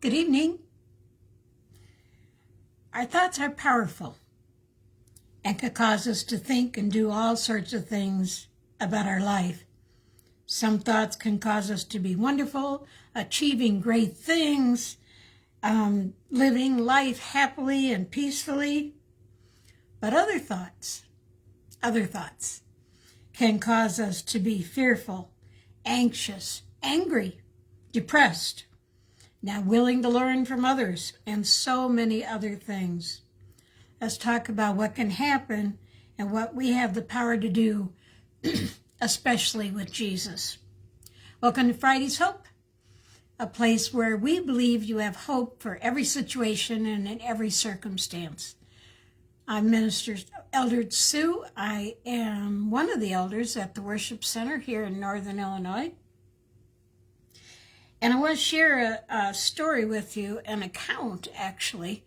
Good evening. Our thoughts are powerful and can cause us to think and do all sorts of things about our life. Some thoughts can cause us to be wonderful, achieving great things, living life happily and peacefully. But other thoughts can cause us to be fearful, anxious, angry, depressed, not willing to learn from others, and so many other things. Let's talk about what can happen and what we have the power to do, especially with Jesus. Welcome to Friday's Hope, a place where we believe you have hope for every situation and in every circumstance. I'm Minister Elder Sue. I am one of the elders at the Worship Center here in Northern Illinois. And I want to share a story with you, an account actually,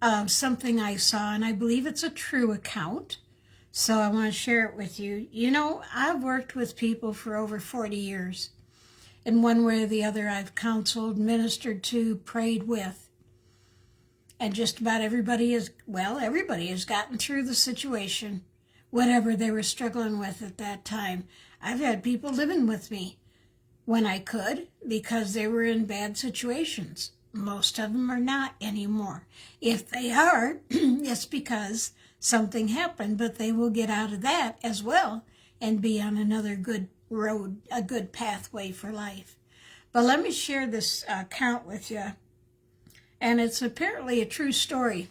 of something I saw, and I believe it's a true account. So I want to share it with you. You know, I've worked with people for over 40 years. In one way or the other, I've counseled, ministered to, prayed with. And just about everybody has gotten through the situation, whatever they were struggling with at that time. I've had people living with me when I could because they were in bad situations. Most of them are not anymore. If they are, it's because something happened, but they will get out of that as well and be on another good road, a good pathway for life. But let me share this account with you. And it's apparently a true story.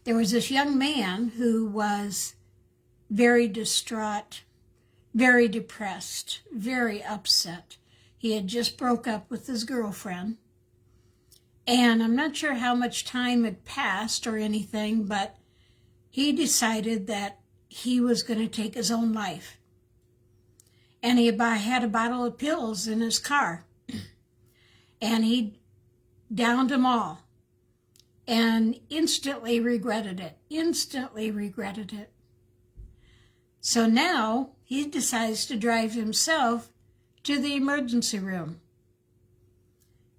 There was this young man who was very distraught, very depressed, very upset. He had just broke up with his girlfriend. And I'm not sure how much time had passed or anything, but he decided that he was going to take his own life. And he had a bottle of pills in his car. And he downed them all and instantly regretted it. So now he decides to drive himself to the emergency room.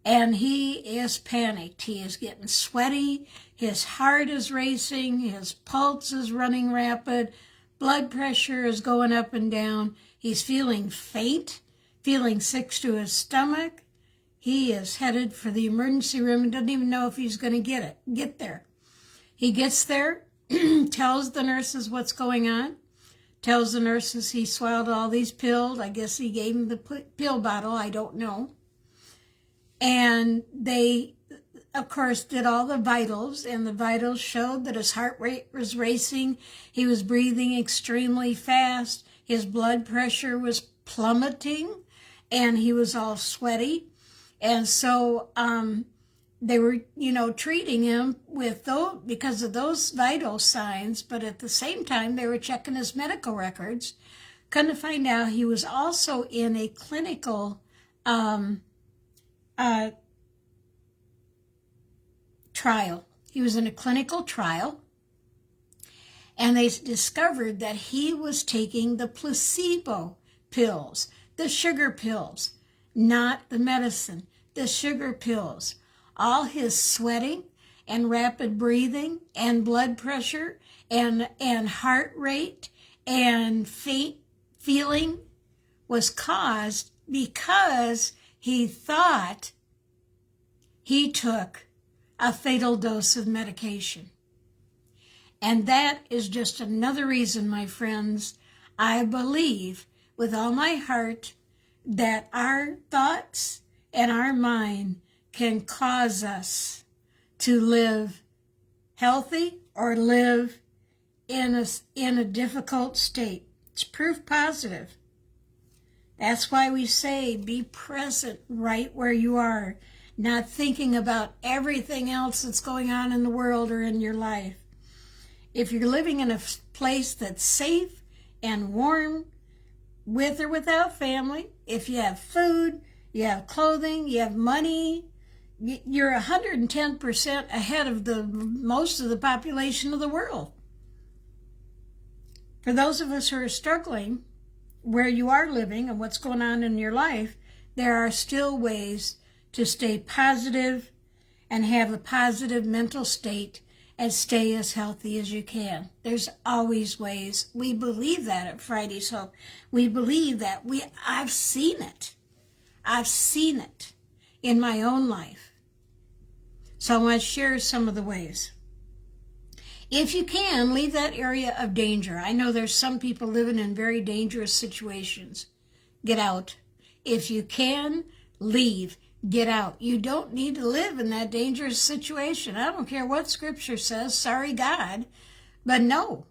And he is panicked. He is getting sweaty. His heart is racing. His pulse is running rapid. Blood pressure is going up and down. He's feeling faint, feeling sick to his stomach. He is headed for the emergency room and doesn't even know if he's going to get there. He gets there, tells the nurses what's going on, tells the nurses he swallowed all these pills. I guess he gave him the pill bottle. I don't know. And they, of course, did all the vitals, and the vitals showed that his heart rate was racing. He was breathing extremely fast. His blood pressure was plummeting, and he was all sweaty. And so they were, treating him because of those vital signs, but at the same time, they were checking his medical records. Come to find out he was also in a clinical trial. He was in a clinical trial, and they discovered that he was taking the placebo pills, the sugar pills, not the medicine, the sugar pills. All his sweating and rapid breathing and blood pressure and heart rate and faint feeling was caused because he thought he took a fatal dose of medication. And that is just another reason, my friends, I believe with all my heart that our thoughts and our mind can cause us to live healthy or live in a difficult state. It's proof positive. That's why we say be present right where you are, not thinking about everything else that's going on in the world or in your life. If you're living in a place that's safe and warm, with or without family, if you have food, you have clothing, you have money, you're 110% ahead of most of the population of the world. For those of us who are struggling where you are living and what's going on in your life, there are still ways to stay positive and have a positive mental state and stay as healthy as you can. There's always ways. We believe that at Friday's Hope. We believe that. I've seen it. I've seen it in my own life. So I want to share some of the ways. If you can, leave that area of danger. I know there's some people living in very dangerous situations. Get out. If you can, leave. Get out. You don't need to live in that dangerous situation. I don't care what Scripture says. Sorry, God. But no,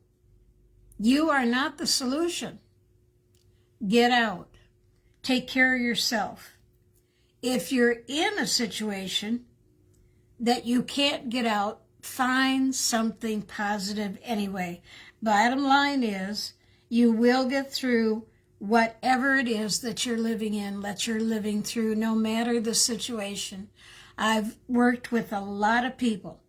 you are not the solution. Get out. Take care of yourself. If you're in a situation that you can't get out, find something positive anyway. Bottom line is, you will get through whatever it is that you're living in, that you're living through, no matter the situation. I've worked with a lot of people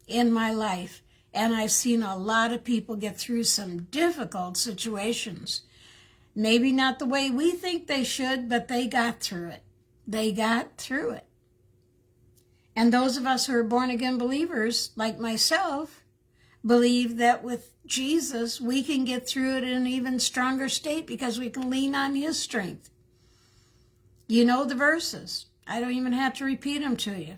in my life, and I've seen a lot of people get through some difficult situations. Maybe not the way we think they should, but they got through it. They got through it. And those of us who are born-again believers, like myself, believe that with Jesus, we can get through it in an even stronger state because we can lean on His strength. You know the verses. I don't even have to repeat them to you.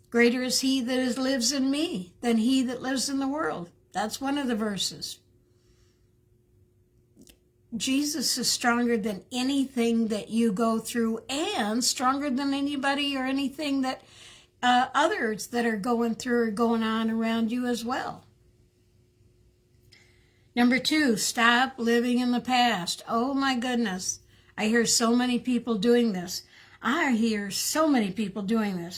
Greater is He that lives in me than he that lives in the world. That's one of the verses. Jesus is stronger than anything that you go through, and stronger than anybody or anything that others that are going through or going on around you as well. Number 2, stop living in the past. Oh my goodness. I hear so many people doing this.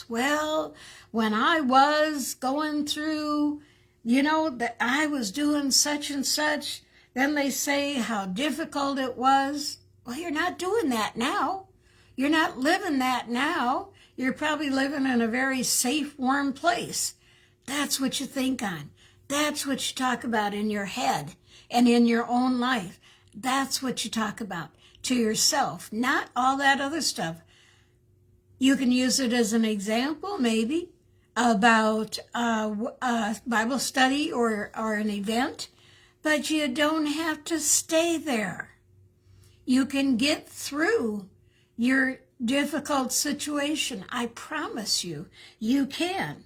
Well, when I was going through, that I was doing such and such, then they say how difficult it was. Well, you're not doing that now. You're not living that now. You're probably living in a very safe, warm place. That's what you think on. That's what you talk about in your head and in your own life. That's what you talk about to yourself, not all that other stuff. You can use it as an example, maybe, about a Bible study or an event, but you don't have to stay there. You can get through your difficult situation. I promise you, you can.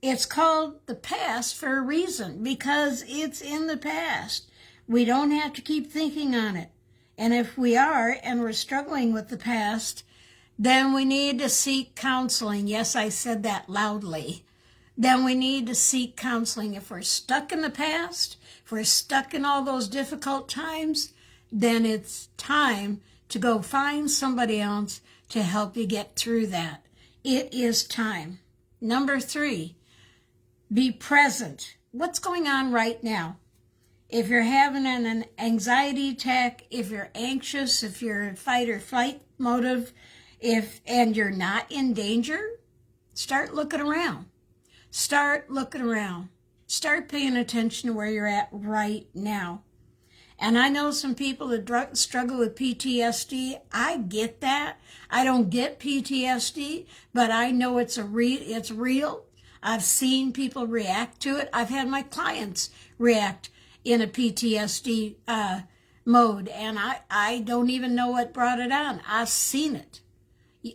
It's called the past for a reason, because it's in the past. We don't have to keep thinking on it. And if we are, and we're struggling with the past, then we need to seek counseling. Yes, I said that loudly. Then we need to seek counseling. If we're stuck in the past, if we're stuck in all those difficult times, then it's time to go find somebody else to help you get through that. It is time. Number 3, be present. What's going on right now? If you're having an anxiety attack, if you're anxious, if you're in fight or flight motive, and you're not in danger, start looking around. Start looking around. Start paying attention to where you're at right now. And I know some people that struggle with PTSD. I get that. I don't get PTSD, but I know it's real. I've seen people react to it. I've had my clients react in a PTSD mode, and I don't even know what brought it on. I've seen it.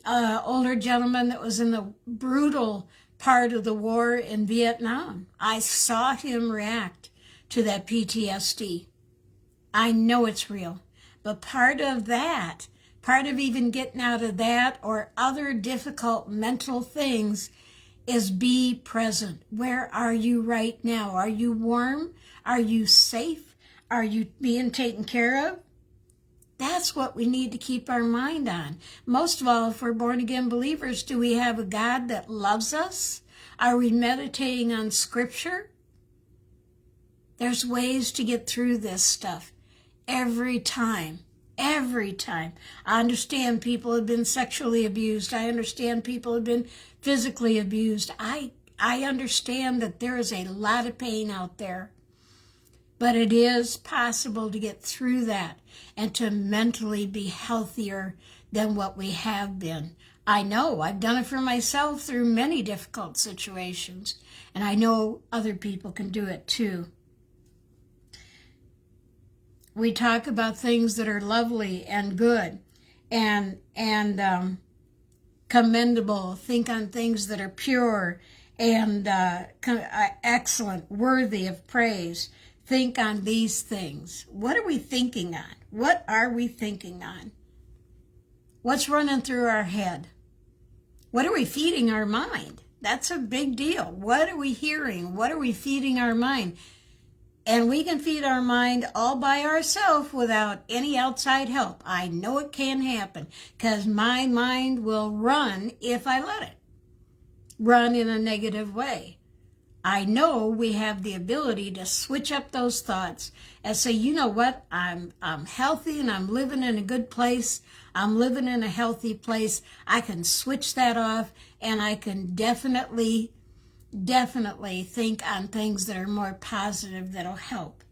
Older gentleman that was in the brutal part of the war in Vietnam. I saw him react to that PTSD. I know it's real. But part of even getting out of that or other difficult mental things is be present. Where are you right now? Are you warm? Are you safe? Are you being taken care of? That's what we need to keep our mind on. Most of all, if we're born-again believers, do we have a God that loves us? Are we meditating on Scripture? There's ways to get through this stuff every time. Every time. I understand people have been sexually abused. I understand people have been physically abused. I understand that there is a lot of pain out there. But it is possible to get through that and to mentally be healthier than what we have been. I know I've done it for myself through many difficult situations, and I know other people can do it too. We talk about things that are lovely and good and commendable. Think on things that are pure and excellent, worthy of praise. Think on these things. What are we thinking on? What are we thinking on? What's running through our head? What are we feeding our mind? That's a big deal. What are we hearing? What are we feeding our mind? And we can feed our mind all by ourselves without any outside help. I know it can happen because my mind will run if I let it run in a negative way. I know we have the ability to switch up those thoughts and say, you know what, I'm healthy and I'm living in a good place. I'm living in a healthy place. I can switch that off and I can definitely think on things that are more positive that'll help.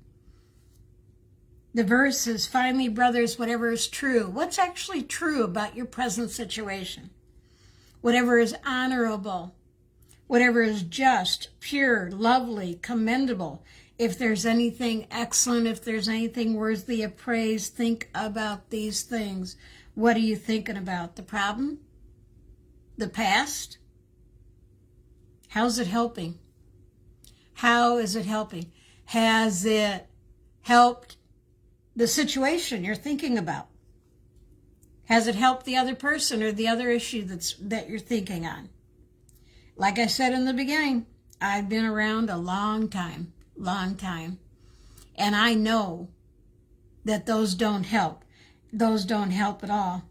The verse is, finally, brothers, whatever is true. What's actually true about your present situation? Whatever is honorable, whatever is just, pure, lovely, commendable. If there's anything excellent, if there's anything worthy of praise, think about these things. What are you thinking about? The problem? The past? How's it helping? How is it helping? Has it helped the situation you're thinking about? Has it helped the other person or the other issue that you're thinking on? Like I said in the beginning, I've been around a long time, and I know that those don't help. Those don't help at all.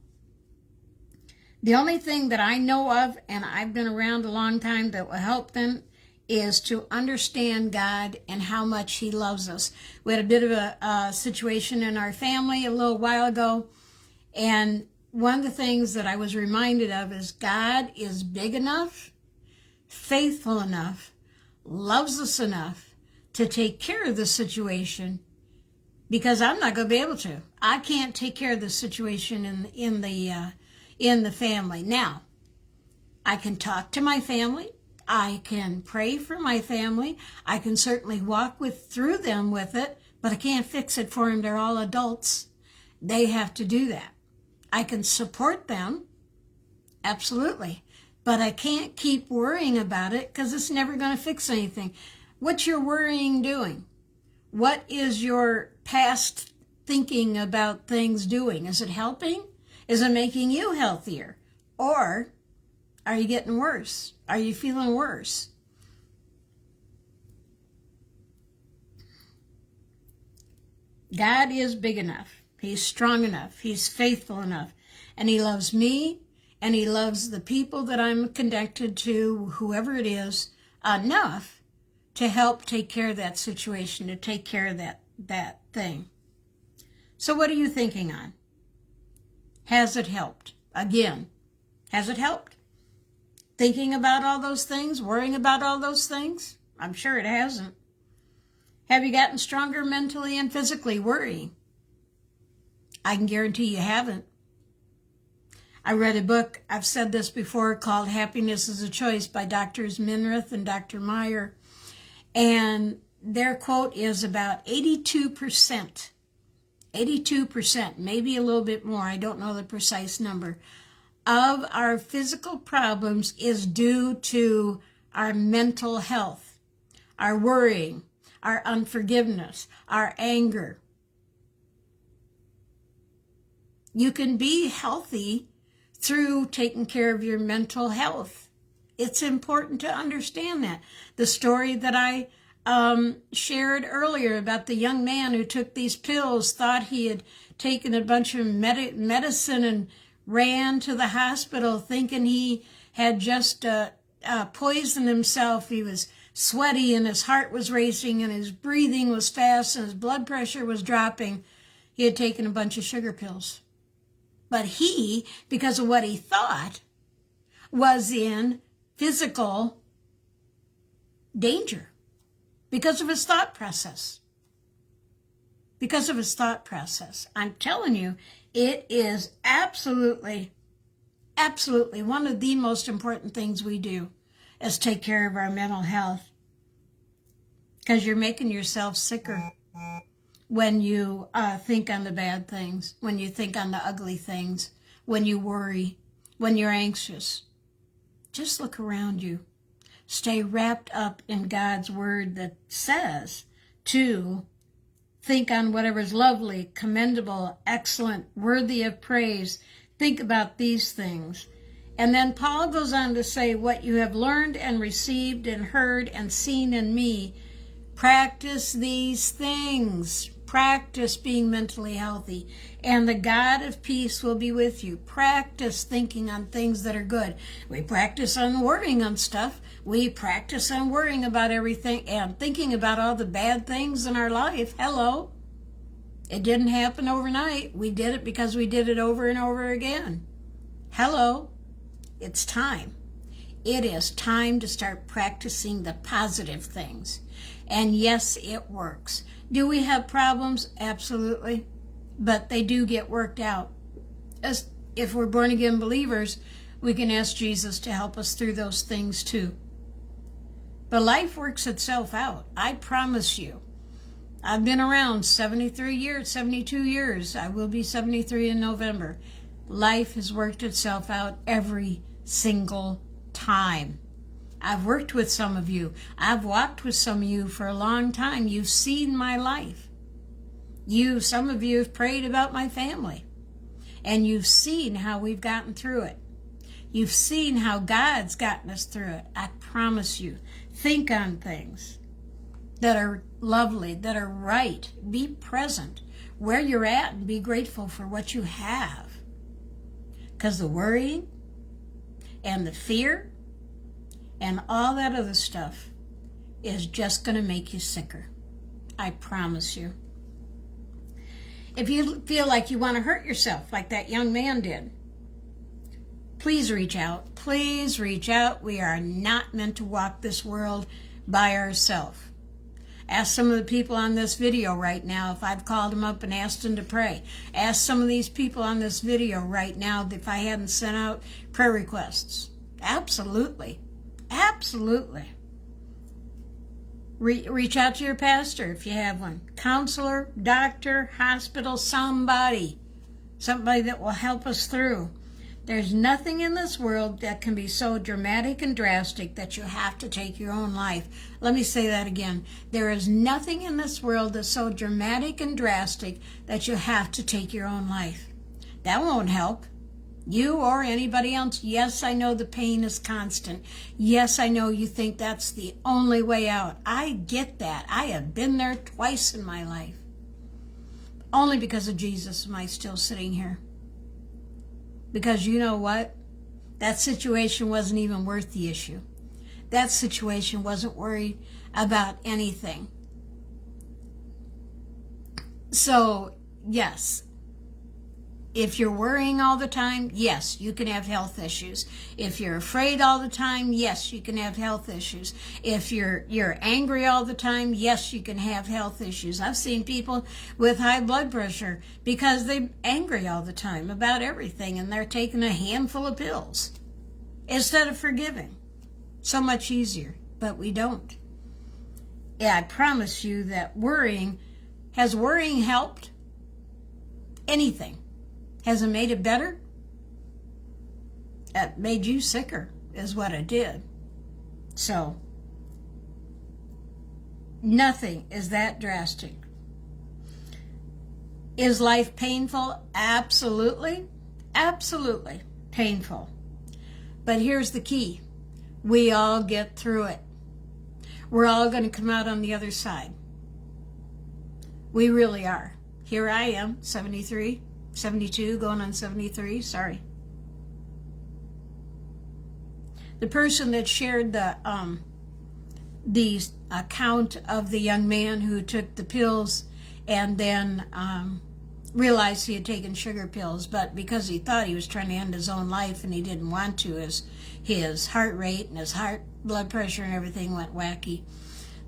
The only thing that I know of, and I've been around a long time, that will help them is to understand God and how much He loves us. We had a bit of a situation in our family a little while ago, and one of the things that I was reminded of is God is big enough, faithful enough, loves us enough to take care of the situation, because I'm not going to be able to. I can't take care of the situation in the family. Now, I can talk to my family. I can pray for my family. I can certainly walk through them with it, but I can't fix it for them. They're all adults. They have to do that. I can support them, absolutely, but I can't keep worrying about it because it's never going to fix anything. What's your worrying doing? What is your past thinking about things doing? Is it helping? Is it making you healthier? Or are you getting worse? Are you feeling worse? God is big enough. He's strong enough. He's faithful enough. And He loves me, and He loves the people that I'm connected to, whoever it is, enough to help take care of that situation, to take care of that thing. So what are you thinking on? Has it helped? Again, has it helped? Thinking about all those things, worrying about all those things? I'm sure it hasn't. Have you gotten stronger mentally and physically worrying? I can guarantee you haven't. I read a book, I've said this before, called Happiness is a Choice by Drs. Minirth and Dr. Meyer. And their quote is about 82%, maybe a little bit more, I don't know the precise number, of our physical problems is due to our mental health, our worrying, our unforgiveness, our anger. You can be healthy through taking care of your mental health. It's important to understand that. The story that I shared earlier about the young man who took these pills, thought he had taken a bunch of medicine and ran to the hospital thinking he had just poisoned himself. He was sweaty and his heart was racing and his breathing was fast and his blood pressure was dropping. He had taken a bunch of sugar pills. But he, because of what he thought, was in physical danger because of his thought process. I'm telling you, It is absolutely, absolutely one of the most important things we do is take care of our mental health, because you're making yourself sicker when you think on the bad things, when you think on the ugly things, when you worry, when you're anxious. Just look around you. Stay wrapped up in God's word that says to think on whatever's lovely, commendable, excellent, worthy of praise. Think about these things. And then Paul goes on to say, what you have learned and received and heard and seen in me, practice these things. Practice being mentally healthy, and the God of peace will be with you. Practice thinking on things that are good. We practice on worrying on stuff. We practice on worrying about everything and thinking about all the bad things in our life. Hello. It didn't happen overnight. We did it because we did it over and over again. Hello. It's time. It is time to start practicing the positive things. And yes, it works. Do we have problems? Absolutely. But they do get worked out. As if we're born again believers, we can ask Jesus to help us through those things too. But life works itself out. I promise you. I've been around 73 years, 72 years. I will be 73 in November. Life has worked itself out every single time. I've worked with some of you. I've walked with some of you for a long time. You've seen my life. Some of you have prayed about my family. And you've seen how we've gotten through it. You've seen how God's gotten us through it. I promise you. Think on things that are lovely, that are right. Be present where you're at and be grateful for what you have. Because the worrying and the fear and all that other stuff is just going to make you sicker. I promise you. If you feel like you want to hurt yourself like that young man did, please reach out. Please reach out. We are not meant to walk this world by ourselves. Ask some of the people on this video right now if I've called them up and asked them to pray. Ask some of these people on this video right now if I hadn't sent out prayer requests. Absolutely. Absolutely. Reach out to your pastor if you have one. Counselor, doctor, hospital, somebody that will help us through. There's nothing in this world that can be so dramatic and drastic that you have to take your own life. Let me say that again. There is nothing in this world that's so dramatic and drastic that you have to take your own life. That won't help. You or anybody else. Yes, I know the pain is constant. Yes, I know you think that's the only way out. I get that. I have been there twice in my life. Only because of Jesus am I still sitting here. Because you know what? That situation wasn't even worth the issue. That situation wasn't worried about anything. So, yes. If you're worrying all the time, yes, you can have health issues. If you're afraid all the time, yes, you can have health issues. If you're angry all the time, yes, you can have health issues. I've seen people with high blood pressure because they're angry all the time about everything and they're taking a handful of pills instead of forgiving. So much easier, but we don't. Yeah, I promise you that has worrying helped? Anything. Has it made it better? It made you sicker, is what it did. So, nothing is that drastic. Is life painful? Absolutely. Absolutely painful. But here's the key. We all get through it. We're all going to come out on the other side. We really are. Here I am, 73. 72, going on 73, sorry. The person that shared the account of the young man who took the pills and then realized he had taken sugar pills, but because he thought he was trying to end his own life and he didn't want to, his heart rate and his heart blood pressure and everything went wacky.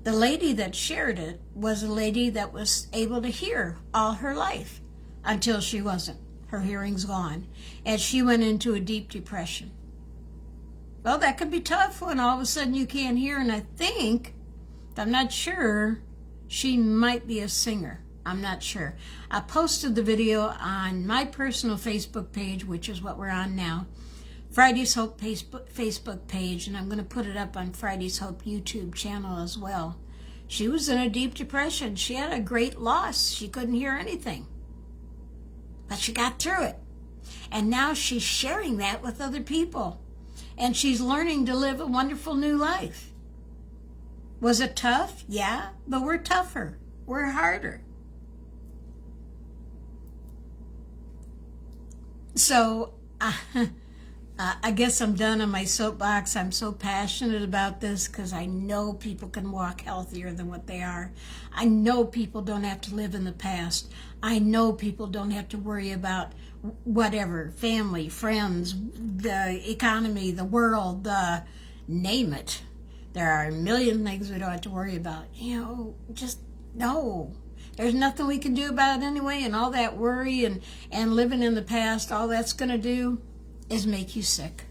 The lady that shared it was a lady that was able to hear all her life. Until she wasn't. her hearing's gone, and she went into a deep depression. Well, that could be tough when all of a sudden you can't hear, and I think, I'm not sure, she might be a singer. I'm not sure. I posted the video on my personal Facebook page, which is what we're on now, Friday's Hope Facebook page, and I'm going to put it up on Friday's Hope YouTube channel as well. She was in a deep depression. She had a great loss. She couldn't hear anything. But she got through it. And now she's sharing that with other people. And she's learning to live a wonderful new life. Was it tough? Yeah, but we're tougher. We're harder. So, I guess I'm done on my soapbox. I'm so passionate about this because I know people can walk healthier than what they are. I know people don't have to live in the past. I know people don't have to worry about whatever, family, friends, the economy, the world, name it. There are a million things we don't have to worry about. Just no. There's nothing we can do about it anyway, and all that worry and living in the past, all that's going to do is make you sick.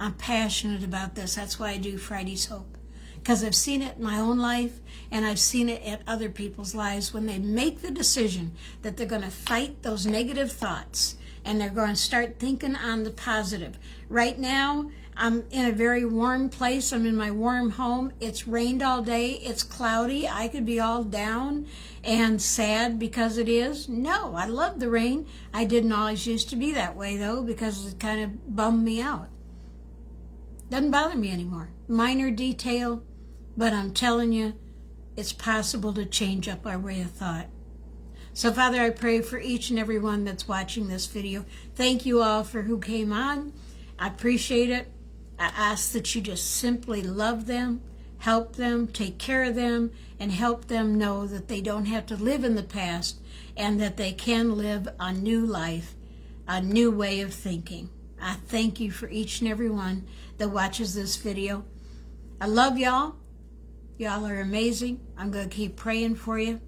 I'm passionate about this. That's why I do Friday's Hope. Because I've seen it in my own life, and I've seen it in other people's lives when they make the decision that they're going to fight those negative thoughts and they're going to start thinking on the positive. Right now, I'm in a very warm place. I'm in my warm home. It's rained all day. It's cloudy. I could be all down and sad because it is. No, I love the rain. I didn't always used to be that way, though, because it kind of bummed me out. Doesn't bother me anymore. Minor detail, but I'm telling you, it's possible to change up our way of thought. So, Father, I pray for each and every one that's watching this video. Thank you all for who came on. I appreciate it. I ask that you just simply love them, help them, take care of them, and help them know that they don't have to live in the past and that they can live a new life, a new way of thinking. I thank you for each and every one that watches this video. I love y'all. Y'all are amazing. I'm going to keep praying for you.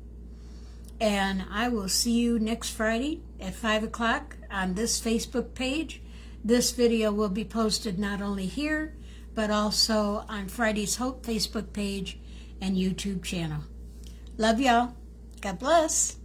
And I will see you next Friday at 5 o'clock on this Facebook page. This video will be posted not only here, but also on Friday's Hope Facebook page and YouTube channel. Love y'all. God bless.